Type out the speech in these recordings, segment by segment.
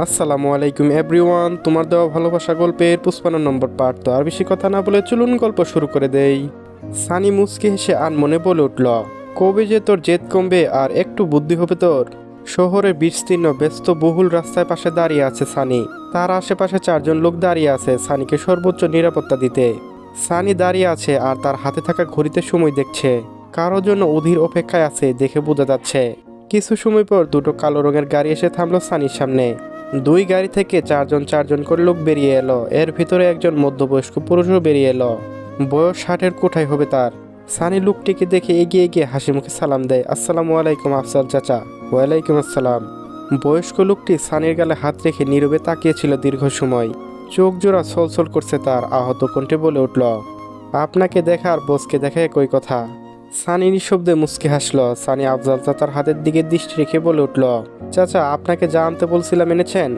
আসসালামু আলাইকুম এভরিওয়ান, তোমার দেওয়া ভালোবাসা গল্পের 55 নম্বর পার্ট। তো আর বেশি কথা না বলে চলুন গল্প শুরু করে দেই। সানি মুচকি হেসে আনমনে বলে উঠল, কবে যে তোর জেদ কমবে আর একটু বুদ্ধি হবে তোর। শহরের বিস্তীর্ণ ব্যস্ত বহুল রাস্তায় পাশে দাঁড়িয়ে আছে সানি। তার আশেপাশে 4জন লোক দাঁড়িয়ে আছে সানিকে সর্বোচ্চ নিরাপত্তা দিতে। সানি দাঁড়িয়ে আছে আর তার হাতে থাকা ঘড়িতে সময় দেখছে। কারোর জন্য অধীর অপেক্ষায় আছে দেখে বোঝা যাচ্ছে। কিছু সময় পর দুটো কালো রঙের গাড়ি এসে থামলো সানির সামনে। দুই গাড়ি থেকে চারজন করে লোক বেরিয়ে এলো। এর ভিতরে একজন মধ্যবয়স্ক পুরুষও বেরিয়ে এলো। বয়স 60-এর কোঠায় হবে তার। সানি লোকটিকে দেখে এগিয়ে গিয়ে হাসি মুখে সালাম দেয়, আসসালামু আলাইকুম আফসাল চাচা। ওয়ালাইকুম আসসালাম। বয়স্ক লোকটি সানির গালে হাত রেখে নীরবে তাকিয়েছিল দীর্ঘ সময়। চোখ জোড়া ছলছল করছে তার। আহত কণ্ঠে বলে উঠল, আপনাকে দেখা আর বসকে দেখা একই কথা। সানি নিঃশব্দে মুচকি হাসলো। সানি আফজাল চাচার হাতের দিকে দৃষ্টি রেখে বলে উঠল, চাচা আপনাকে যা আনতে বলছিলাম এনেছেন।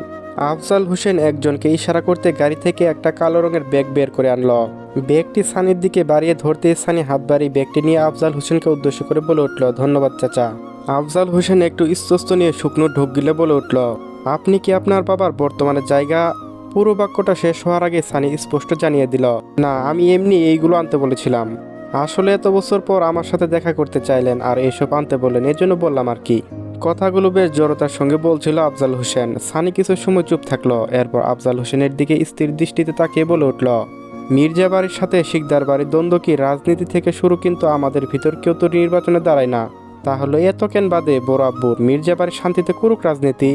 আফজাল হোসেন একজনকে ইশারা করতে গাড়ি থেকে একটা কালো রঙের ব্যাগ বের করে আনলো। ব্যাগটি সানির দিকে বাড়িয়ে ধরতে সানি হাত বাড়িয়ে ব্যাগটি নিয়ে আফজাল হোসেনকে উদ্দেশ্য করে বলে উঠল, ধন্যবাদ চাচা। আফজাল হোসেন একটু ইস্তস্ত নিয়ে শুকনো ঢোক গিলে বলে উঠল, আপনি কি আপনার বাবার বর্তমানে জায়গা। পুরো বাক্যটা শেষ হওয়ার আগে সানি স্পষ্ট জানিয়ে দিল, না আমি এমনি এইগুলো আনতে বলেছিলাম। আসলে এত বছর পর আমার সাথে দেখা করতে চাইলেন আর এসব আনতে বললেন, এর জন্য বললাম আর কি। কথাগুলো বেশ জড়তার সঙ্গে বলছিল আফজাল হোসেন। সানি কিছু সময় চুপ থাকলো। এরপর আফজাল হোসেনের দিকে স্থির দৃষ্টিতে তাকিয়ে বলে উঠল, মির্জা বাড়ির সাথে শিকদার বাড়ির দ্বন্দ্ব কি রাজনীতি থেকে শুরু, কিন্তু আমাদের ভিতর কেউ তো নির্বাচনে দাঁড়ায় না। তাহলে এত কেন বাদে বড় আব্বু মির্জা বাড়ির শান্তিতে করুক রাজনীতি।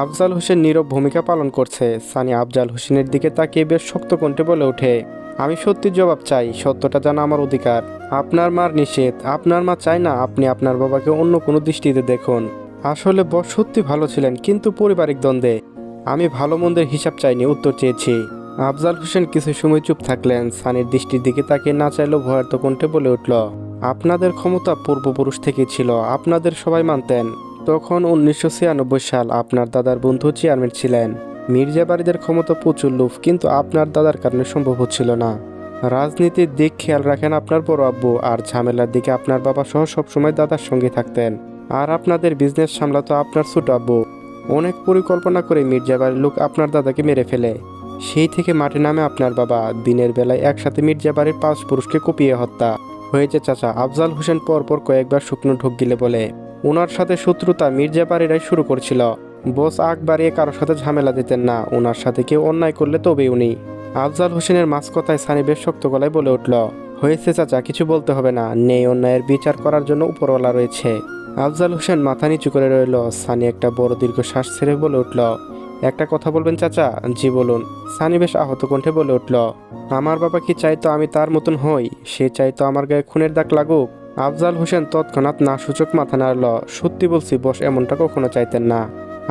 আফজাল হোসেন নীরব ভূমিকা পালন করছে। সানি আফজাল হোসেনের দিকে তাকিয়ে বেশ শক্ত কণ্ঠে বলে ওঠে, আমি সত্যি জবাব চাই, সত্যটা জানা আমার অধিকার। আপনার মার নিষেধ, আপনার মা চায় না আপনি আপনার বাবাকে অন্য কোনো দৃষ্টিতে দেখুন। আসলে বস সত্যি ভালো ছিলেন, কিন্তু পারিবারিক দ্বন্দ্বে আমি ভালো মন্দের হিসাব চাইনি, উত্তর চেয়েছি। আফজাল হোসেন কিছু সময় চুপ থাকলেন। সানির দৃষ্টির দিকে তাকিয়ে না চাইলেও ভয়ার্ত কণ্ঠে বলে উঠল, আপনাদের ক্ষমতা পূর্বপুরুষ থেকেই ছিল, আপনাদের সবাই মানতেন। তখন 1996 সাল আপনার দাদার বন্ধু চেয়ারম্যান ছিলেন। মির্জা বাড়িদের ক্ষমতা প্রচুর লোভ, কিন্তু আপনার দাদার কারণে সম্ভব হচ্ছিল না। রাজনীতির দিক খেয়াল রাখেন আপনার বড় আব্বু, আর ঝামেলার দিকে আপনার বাবা সহ সবসময় দাদার সঙ্গে থাকতেন। আর আপনাদের বিজনেস সামলাতো আপনার ছোট আব্বু। অনেক পরিকল্পনা করে মির্জা বাড়ির লোক আপনার দাদাকে মেরে ফেলে। সেই থেকে মাঠে নামে আপনার বাবা। দিনের বেলায় একসাথে মির্জা বাড়ির 5 পুরুষকে কুপিয়ে হত্যা হয়েছে চাচা। আফজাল হোসেন পরপর কয়েকবার শুকনো ঢোক গিলে বলে, ওনার সাথে শত্রুতা মির্জা বাড়িরাই শুরু করছিল। বস আগ বাড়িয়ে কারোর সাথে ঝামেলা দিতেন না, ওনার সাথে কেউ অন্যায় করলে তবেই উনি। আফজাল হোসেনের মাঝ কথায় সানি বেশ শক্ত গলায় বলে উঠল, হয়েছে চাচা, কিছু বলতে হবে না, নেই অন্যায়ের বিচার করার জন্য উপরওয়ালা রয়েছে। আফজাল হোসেন মাথা নিচু করে রইল। সানি একটা বড় দীর্ঘ শ্বাস ছেড়ে বলে উঠল, একটা কথা বলবেন চাচা। জি বলুন। সানি বেশ আহত কণ্ঠে বলে উঠল, আমার বাবা কি চাইতো আমি তার মতন হই? সে চাইতো আমার গায়ে খুনের দাগ লাগুক। আফজাল হোসেন তৎক্ষণাৎ না সূচক মাথা নাড়ল। সত্যি বলছি বস, এমনটা কখনো চাইতেন না।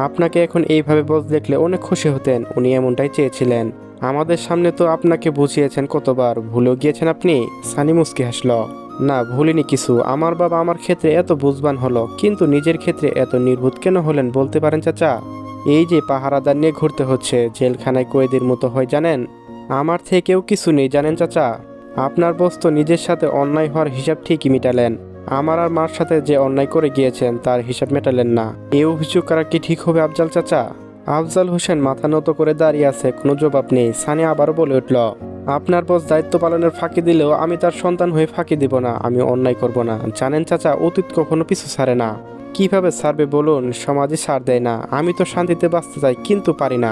আপনাকে এখন এইভাবে বস দেখলে অনেক খুশি হতেন, উনি এমনটাই চেয়েছিলেন। আমাদের সামনে তো আপনাকে বুঝিয়েছেন কতবার, ভুলেও গিয়েছেন আপনি? সানি মুচকি হাসল, না ভুলিনি কিছু। আমার বাবা আমার ক্ষেত্রে এত বুঝবান হলো, কিন্তু নিজের ক্ষেত্রে এত নির্বোধ কেন হলেন বলতে পারেন চাচা? এই যে পাহারাদার নিয়ে ঘুরতে হচ্ছে, জেলখানায় কয়েদির মতো হয় জানেন। আমার থেকেও কিছু নেই জানেন চাচা। আপনার বস তো নিজের সাথে অন্যায় হওয়ার হিসাব ঠিকই মিটালেন, আমার আর মার সাথে যে অন্যায় করে গিয়েছেন তার হিসাব মেটালেন না। এই অভিযোগ করা কি ঠিক হবে আফজাল চাচা? আফজাল হোসেন মাথা নত করে দাঁড়িয়ে আছে, কোনো জবাব নেই। সানি আবারও বলে উঠল, আপনার বস দায়িত্ব পালনের ফাঁকি দিলেও আমি তার সন্তান হয়ে ফাঁকি দিব না, আমি অন্যায় করব না। জানেন চাচা, অতীত কখনো পিছু ছাড়ে না। কিভাবে ছাড়বে বলুন? সমাজই ছাড় দেয় না। আমি তো শান্তিতে বাঁচতে চাই, কিন্তু পারি না।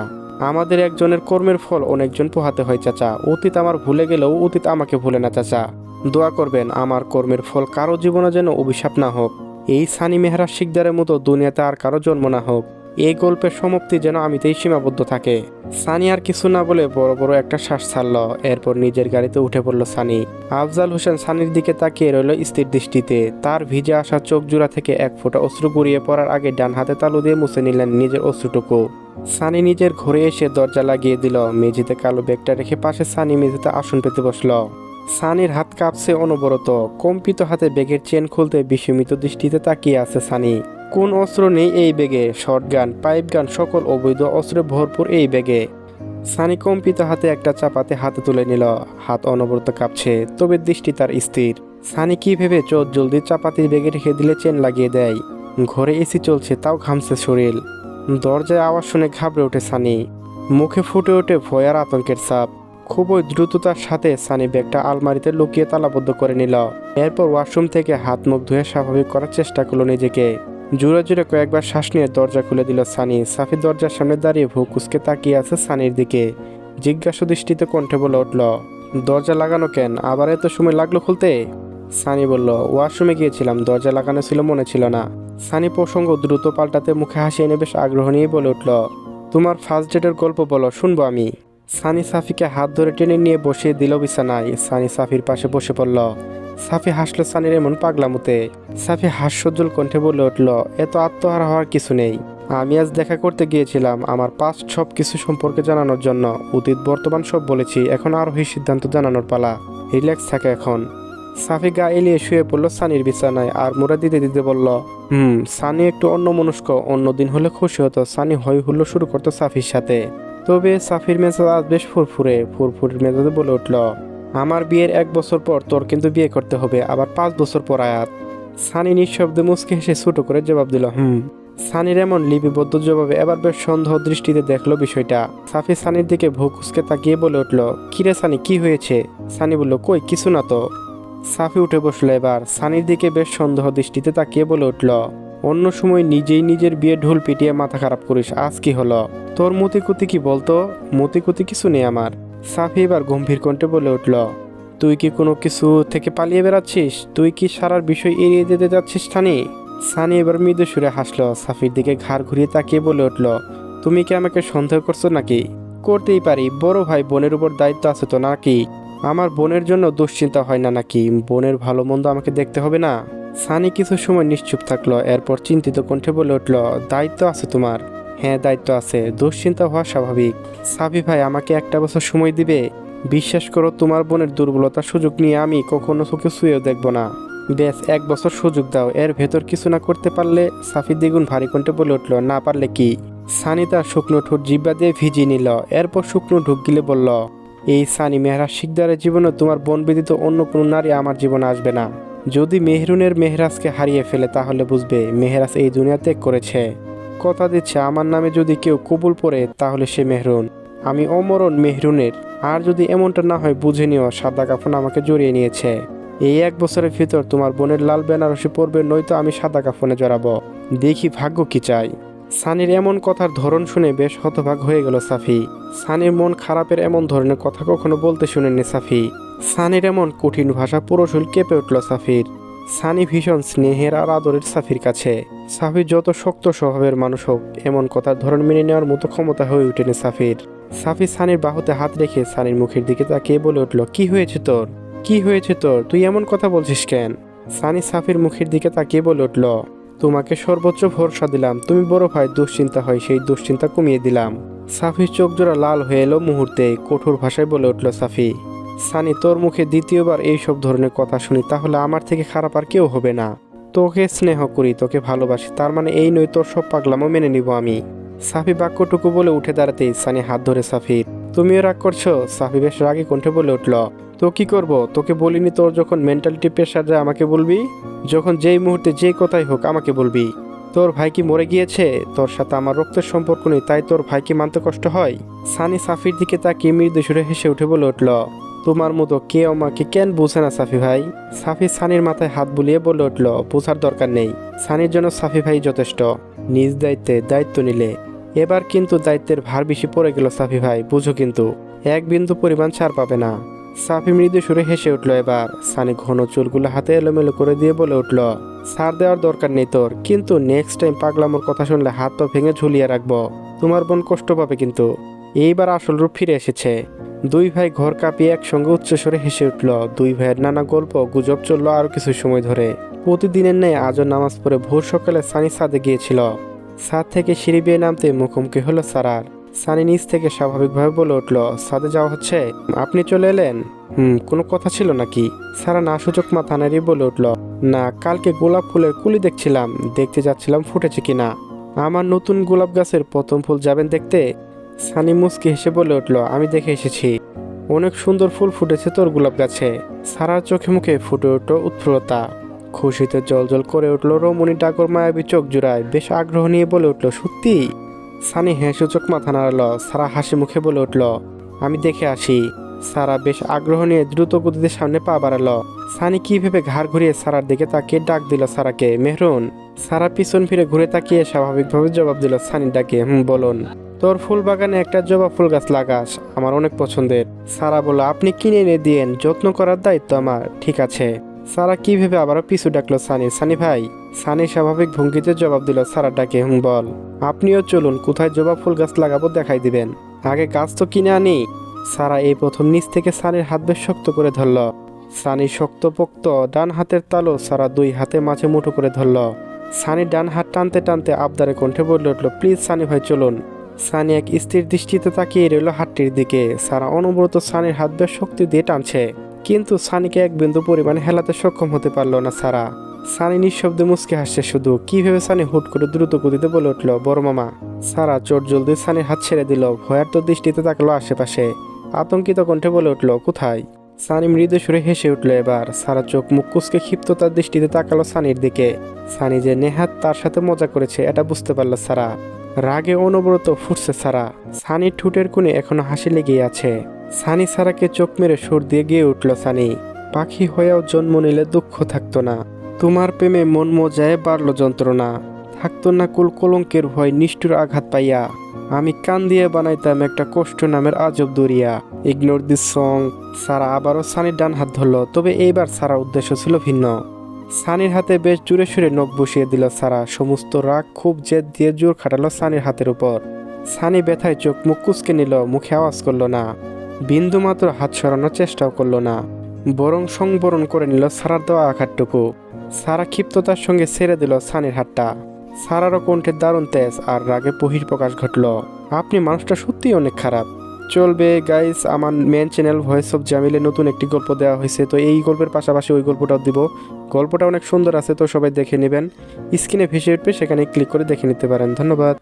আমাদের একজনের কর্মের ফল অনেকজন পোহাতে হয় চাচা। অতীত আমার ভুলে গেলেও অতীত আমাকে ভুলে না চাচা। দোয়া করবেন আমার কর্মের ফল কারো জীবনে যেন অভিশাপ না হোক। এই সানি মেহরা শিকদারের মতো দুনিয়াতে আর কারো জন্ম না হোক। এই গল্পের সমাপ্তি যেন আমিতেই সীমাবদ্ধ থাকে। সানি আর কিছু না বলে বড় বড় একটা শ্বাস ছাড়ল। এরপর নিজের গাড়িতে উঠে পড়ল সানি। আফজাল হোসেন সানির দিকে তাকিয়ে রইল স্থির দৃষ্টিতে। তার ভিজে আসা চোখ জোড়া থেকে এক ফোঁটা অশ্রু গড়িয়ে পড়ার আগে ডান হাতে তালু দিয়ে মুছে নিলেন নিজের অশ্রুটুকু। সানি নিজের ঘরে এসে দরজা লাগিয়ে দিল। মেঝেতে কালো ব্যাগটা রেখে পাশে সানি মেঝেতে আসন পেতে বসল। সানির হাত কাঁপছে অনবরত। কম্পিত হাতে ব্যাগের চেন খুলতে বিস্মিত দৃষ্টিতে তাকিয়ে আছে সানি। কোন অস্ত্র নেই এই ব্যাগে? শর্টগান, পাইপ গান, সকল অবৈধ অস্ত্রে ভরপুর এই ব্যাগে। সানি কম্পিত হাতে একটা চাপাতে হাতে তুলে নিল। হাত অনবরত কাঁপছে, তবে দৃষ্টি তার স্থির। সানি কি ভেবে চোখ জলদি চাপাতির ব্যাগে রেখে দিলে চেন লাগিয়ে দেয়। ঘরে এসি চলছে, তাও ঘামছে শরীর। দরজায় আওয়াজ শুনে ঘাবড়ে ওঠে সানি। মুখে ফুটে ওঠে ভয় আর আতঙ্কের ছাপ। খুবই দ্রুততার সাথে সানি ব্যাগটা আলমারিতে লুকিয়ে তালাবদ্ধ করে নিল। এরপর ওয়াশরুম থেকে হাত মুখ ধুয়ে স্বাভাবিক করার চেষ্টা করলো নিজেকে। জোরে জোরে কয়েকবার শ্বাস নিয়ে দরজা খুলে দিল সানি। সাফি দরজার সামনে দাঁড়িয়ে ভুক কুচকে তাকিয়ে আছে সানির দিকে। জিজ্ঞাসা দৃষ্টিতে কণ্ঠে বলে উঠল, দরজা লাগানো কেন? আবার এত সময় লাগলো খুলতে? সানি বলল, ওয়াশরুমে গিয়েছিলাম, দরজা লাগানো ছিল মনে ছিল না। সানি প্রসঙ্গ দ্রুত পাল্টাতে মুখে হাসি এনে বেশ আগ্রহ নিয়ে বলে উঠল, তোমার ফার্স্ট ডেটের গল্প বলো, শুনবো আমি। সানি সাফিকে হাত ধরে টেনে নিয়ে বসিয়ে দিল বিছানায়। সানি সাফির পাশে বসে পড়ল। সাফি হাসলো সানির এমন পাগলামুতে। সাফি হাস্যোজ্জ্বল কণ্ঠে বলে উঠল, এত আত্মহারা হওয়ার কিছু নেই। আমি আজ দেখা করতে গিয়েছিলাম আমার পাস্ট সব কিছু সম্পর্কে জানানোর জন্য। অতীত বর্তমান সব বলেছি, এখন আরোহী সিদ্ধান্ত জানানোর পালা। রিল্যাক্স থাকে এখন। সাফি গা এলিয়ে শুয়ে পড়ল সানির বিছানায় আর মোড়া দিতে দিতে বলল, সানি একটু অন্যমনস্ক, অন্যদিন হলে খুশি হতো। সানি হই হুল্লো শুরু করতো সাফির সাথে। তবে সাফির মেজাজ আজ বেশ ফুরফুরের মেজাজে বলে উঠল, আমার বিয়ের 1 বছর পর তোর কিন্তু বিয়ে করতে হবে, আবার 5 বছর পর আয়াত। সানি নিঃশব্দে মুচকে হেসে ছোট করে জবাব দিল, সানির এমন লিপিবদ্ধ জবাবে এবার বেশ সন্দেহ দৃষ্টিতে দেখলো বিষয়টা। সাফি সানির দিকে ভুক কুচকে তাকিয়ে বলে উঠল, কিরে সানি, কি হয়েছে? সানি বলল, কই কিছু না তো। সাফি উঠে বসলো। এবার সানির দিকে বেশ সন্দেহ দৃষ্টিতে তাকিয়ে বলে উঠল, অন্য সময় নিজেই নিজের বিয়ে ঢোল পিটিয়ে মাথা খারাপ করিস, আজ কি হলো? তোর মতিকুতি কি বলতো? মতিকুতি কিছু নেই আমার। সাফি এবার গম্ভীর কণ্ঠে বলে উঠল, তুই কি কোনো কিছু থেকে পালিয়ে বেড়াচ্ছিস? তুই কি সারার বিষয় এড়িয়ে যেতে যাচ্ছিস সানি? সানি এবার মৃদু সুরে হাসলো। সাফির দিকে ঘাড় ঘুরিয়ে তাকিয়ে বলে উঠল, তুমি কি আমাকে সন্দেহ করছো নাকি? করতেই পারি, বড় ভাই বোনের উপর দায়িত্ব আছে তো নাকি? আমার বোনের জন্য দুশ্চিন্তা হয় না নাকি? বোনের ভালো মন্দ আমাকে দেখতে হবে না? সানি কিছু সময় নিশ্চুপ থাকলো, এরপর চিন্তিত কণ্ঠে বলে উঠল, দায়িত্ব আছে তোমার? হ্যাঁ দায়িত্ব আছে, দুশ্চিন্তা হওয়া স্বাভাবিক। সাফি ভাই আমাকে 1টা বছর সময় দিবে? বিশ্বাস করো, তোমার বোনের দুর্বলতার সুযোগ নিয়ে আমি কখনো চোখে ছুঁয়েও দেখব না। বেশ 1 বছর সুযোগ দাও, এর ভেতর কিছু না করতে পারলে? সাফি দ্বিগুণ ভারী কণ্ঠে বলে উঠল, না পারলে কি? সানি তার শুকনো ঠোঁট জিব্বা দিয়ে ভিজিয়ে নিল, এরপর শুকনো ঢুক গিলে বলল, এই সানি, মেহরাজ শিকদারের জীবনে তোমার বোন ব্যতীত অন্য কোনো নারী আমার জীবনে আসবে না। যদি মেহরুনের মেহরাজকে হারিয়ে ফেলে তাহলে বুঝবে মেহরাজ এই দুনিয়া ত্যাগ করেছে। কথা দিচ্ছে, আমার নামে যদি কেউ কবুল পড়ে তাহলে সে মেহরুন। আমি অমরণ মেহরুনের। আর যদি এমনটা না হয় বুঝে নিও, সাদা কাফন আমাকে জড়িয়ে নিয়েছে। এই 1 বছরের ভিতর তোমার বোনের লাল বেনারসি পরবে, নয়তো আমি সাদা কাফনে জড়াবো। দেখি ভাগ্য কি চাই। সানির এমন কথার ধরন শুনে বেশ হতবাক হয়ে গেল সাফি। সানির মন খারাপের এমন ধরনের কথা কখনো বলতে শুনেননি সাফি। সানির এমন কঠিন ভাষা পুরো শরীর কেঁপে উঠল সাফির। সানি ভীষণ স্নেহের আর আদরের সাফির কাছে। সাফি যত শক্ত স্বভাবের মানুষ হোক, এমন কথার ধরন মেনে নেওয়ার মতো ক্ষমতা হয়ে ওঠেনি সাফির। সাফি সানির বাহুতে হাত রেখে সানির মুখের দিকে তাকিয়ে বলে উঠল, কি হয়েছে তোর? কি হয়েছে তোর? তুই এমন কথা বলছিস কেন? সানি সাফির মুখের দিকে তাকিয়ে বলে উঠল, তোমাকে সর্বোচ্চ ভরসা দিলাম, তুমি বড় ভাই দুশ্চিন্তা হয়, সেই দুশ্চিন্তা কমিয়ে দিলাম। সাফির চোখ জোড়া লাল হয়ে এলো মুহূর্তে। কঠোর ভাষায় বলে উঠল সাফি, সানি, তোর মুখে দ্বিতীয়বার এইসব ধরনের কথা শুনি তাহলে আমার থেকে খারাপ আর কেউ হবে না। তোকে স্নেহ করি, তোকে ভালোবাসি, তার মানে এই নয় তোর সব পাগলামো মেনে নিব আমি। সাফি বাক্যটুকু বলে উঠে দাঁড়াতেই সানি হাত ধরে সাফির। তুমিও রাগ করছো? সাফি বেশ রাগী কণ্ঠে বলে উঠল, তো কি করব? তোকে বলিনি তোর যখন মেন্টালিটি প্রেশার যায় আমাকে বলবি? যখন যেই মুহূর্তে যে কথাই হোক আমাকে বলবি। তোর ভাই কি মরে গিয়েছে? তোর সাথে আমার রক্তের সম্পর্ক নেই, তাই তোর ভাইকে মানতে কষ্ট হয়? সানি সাফির দিকে তাকিয়ে মৃদু সুরে হেসে উঠে বলে উঠল, তোমার মতো কেউ আমাকে কেন বুঝে না সাফি ভাই? সাফি সানির মাথায় হাত বুলিয়ে বলে উঠল, বোঝার দরকার নেই, সানির জন্য সাফি ভাই যথেষ্ট। নিজ দায়িত্বে দায়িত্ব নিলে। এবার কিন্তু দায়িত্বের ভার বেশি পড়ে গেল সাফি ভাই, বুঝো কিন্তু 1 বিন্দু পরিমাণ ছাড় পাবে না। সাফি মৃদু সুরে হেসে উঠল। এবার সানি ঘন চুলগুলো হাতে এলোমেলো করে দিয়ে বলে উঠল, ছাড় দেওয়ার দরকার নেই তোর, কিন্তু নেক্সট টাইম পাগলামোর কথা শুনলে হাত পা ভেঙে ঝুলিয়ে রাখবো। তোমার বোন কষ্ট পাবে কিন্তু। এইবার আসল রূপ ফিরে এসেছে। 2 ভাই ঘর কাঁপিয়ে একসঙ্গে উচ্চস্বরে হেসে উঠল। 2 ভাইয়ের নানা গল্প গুজব চলল আরো কিছু সময় ধরে। প্রতিদিনের ন্যায় আজও নামাজ পড়ে ভোর সকালে সানি ছাদে গিয়েছিল। ছাদ থেকে সিঁড়ি বেয়ে নামতে মুখোমুখি হলো সারার। সানি নিচ থেকে স্বাভাবিকভাবে বলে উঠল, ছাদে যাওয়া হচ্ছে? আপনি চলে এলেন? কোনো কথা ছিল নাকি? সারা না সূচক মাথা নাড়িয়ে বলে উঠল, না, কালকে গোলাপ ফুলের কুলি দেখছিলাম, দেখতে যাচ্ছিলাম ফুটেছে কিনা। আমার নতুন গোলাপ গাছের প্রথম ফুল যাবেন দেখতে? সানি মুচকি হেসে বলে উঠল, আমি দেখে এসেছি, অনেক সুন্দর ফুল ফুটেছে তোর গোলাপ গাছে। সারার চোখে মুখে ফুটে উঠল উৎফুল্লতা। খুশিতে জল জল করে উঠল রমণী ডাকর মায়াবী চোখ জোড়ায়। বেশ আগ্রহ নিয়ে বলে উঠল, সত্যি? সানি সূচক মাথা নাড়ালো। সারা হাসি মুখে বলে উঠল, আমি দেখে আসি। সারা বেশ আগ্রহ নিয়ে দ্রুত গতিতে সামনে পা বাড়ালো। সানি কি ভেবে ঘাড় ঘুরিয়ে সারার দিকে তাকিয়ে ডাক দিল সারাকে, মেহরুন। সারা পিছন ফিরে ঘুরে তাকিয়ে স্বাভাবিকভাবে জবাব দিল সানির ডাকে, বলুন। তোর ফুল বাগানে একটা জবা ফুল গাছ লাগাস, আমার অনেক পছন্দের। সারা বলল, আপনি কিনে এনে দিয়েন, যত্ন করার দায়িত্ব আমার। ঠিক আছে। সারা কি ভেবে আবারও পিছু ডাকলো সানি, সানি ভাই। সানি স্বাভাবিক ভঙ্গিতে জবাব দিল সারা ডাকে, বল। আপনিও চলুন, কোথায় জবা ফুল গাছ লাগাবো দেখাই দিবেন। আগে গাছ তো কিনে আনি। সারা এই প্রথম নিচ থেকে সানির হাত বেশ শক্ত করে ধরল। সানি শক্তপোক্ত ডান হাতের তালু সারা দুই হাতে মাঝে মুঠো করে ধরল। সানি ডান হাত টানতে টানতে আবদারে কণ্ঠে বলে উঠল, প্লিজ সানি ভাই চলুন। সানি এক স্থির দৃষ্টিতে তাকিয়ে রইল হাতটির দিকে। সারা অনবরত সানির হাত বেশ শক্তি দিয়ে টানছে, কিন্তু সানিকে এক বিন্দু পরিমাণে হেলাতে সক্ষম হতে পারল না সারা। সানি নিঃশব্দে মুচকে হাসছে শুধু। কি ভেবে সানি হুট করে দ্রুত গতিতে বলে উঠল, বড় মামা। সারা চোট জলদি সানির হাত ছেড়ে দিল। ভয়ার্ত দৃষ্টিতে তাকালো আশেপাশে। আতঙ্কিত কণ্ঠে বলে উঠল, কোথায়? সানি মৃদু সুরে হেসে উঠল এবার। সারা চোখ মুখ কুচকে ক্ষিপ্ততার দৃষ্টিতে তাকালো সানির দিকে। সানি যে নেহাত তার সাথে মজা করেছে এটা বুঝতে পারল সারা। রাগে অনবরত ফুটছে সারা। সানির ঠোঁটের কোণে এখনো হাসি লেগেই আছে। সানি সারাকে চোখ মেরে সুর দিয়ে গিয়ে উঠল, সানি। পাখি হয়েও জন্ম নিলে দুঃখ থাকতো না, তোমার প্রেমে মন মজায় বাড়ল যন্ত্রণা, থাকতো না কুল কলঙ্কের ভয় নিষ্ঠুর আঘাত পাইয়া, আমি কান দিয়ে বানাইতাম একটা কষ্ট নামের আজব দরিয়া। Ignore this song. সারা আবারও সানির ডান হাত ধরল, তবে এইবার সারার উদ্দেশ্য ছিল ভিন্ন। সানির হাতে বেশ জোরে সুরে নখ বসিয়ে দিল সারা। সমস্ত রাগ খুব জেদ দিয়ে জোর খাটালো সানির হাতের উপর। সানি ব্যথায় চোখ মুখ কুচকে নিল, মুখে আওয়াজ করল না, বিন্দু মাত্র হাত সরানোর চেষ্টাও করল না, বরং সংবরণ করে নিল সারার দেওয়া আঘাতটুকু। সারা ক্ষিপ্ততার সঙ্গে ছেড়ে দিল সানির হাতটা। সারারও কণ্ঠে দারুণ তেজ আর রাগে বহিঃপ্রকাশ ঘটল, আপনি মানুষটা সত্যিই অনেক খারাপ। চলবে গাইস, আমার মেন চ্যানেল ভয়েস অফ জামিলে নতুন একটি গল্প দেওয়া হয়েছে, তো এই গল্পের পাশাপাশি ওই গল্পটাও দিব। গল্পটা অনেক সুন্দর আছে, তো সবাই দেখে নেবেন। স্ক্রিনে ভেসে উঠবে, সেখানে ক্লিক করে দেখে নিতে পারেন। ধন্যবাদ।